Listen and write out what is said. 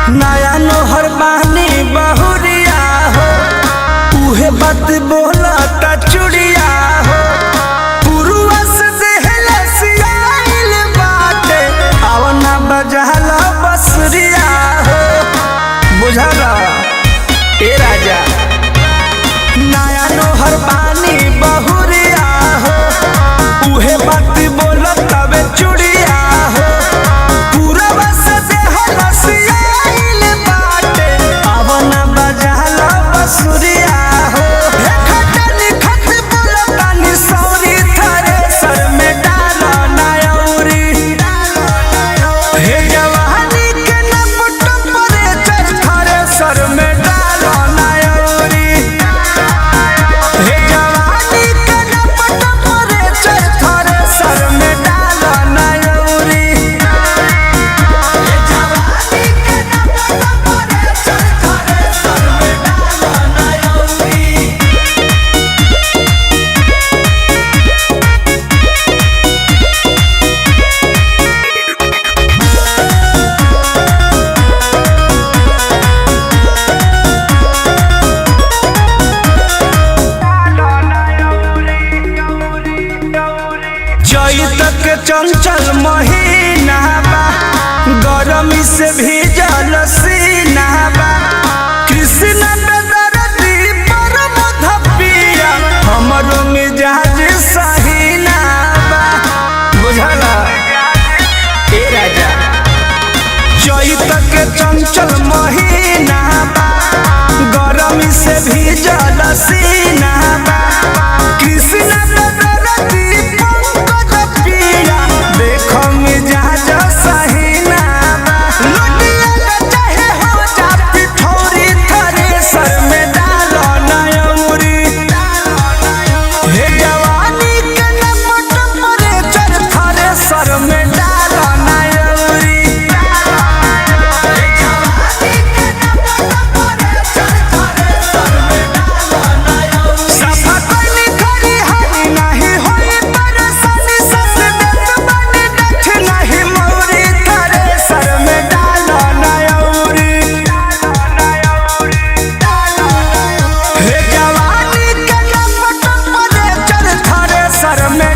नया नोहर बानी बहुरिया हो, उहे बात बोला ता चुड़िया हो। पुरुआ से देहला सियाइल बाटे, आवना बजाला बसरिया हो। बुझला ए राजा, नया नोहर बानी बहुरिया हो, उहे बात बोला तबे चुड़िया हो। पुरुआ से देहला सियाइल बाटे, आवना बजाला बसरिया हो। हे खटनी खट बोला तानी सौरी थारे सर में डाला नायौरी। हे जवानी के नपट परे चर थारे सर में डाला नायौरी। हे जवानी के नपट परे चर थारे सर में डाला नायौरी। हे जवानी के नपट परे चर थारे सर में डाला नायौरी। चैत के चंचल महीना बा, गरमी से भीजल सीना बा। कृष्ण बेदर्दी पर मध पिया, हमरो मिजाज सहीना बा। बुझला ए राजा, चैत के चंचल महीना बा, गरमी से भीजल सीना बा। कृष्ण बेदर्दी पंकज पिया, देखो मिजाज सहीना बा। लुटिया के चाहे हो जा पिठौरी, थारे सर में डालो नायौरी। हे जवानी के नपट परे चर थारे सर में डालो नायौरी। हे जवानी के नपट परे चर थारे सर में डालो नायौरी। सफा कइली खरी हरी नाही होई परेशानी, सस देत बानी देख नाही मौरी, थारे सर में डालो नायौरी। हे जवानी के नपट परे चर थारे सर में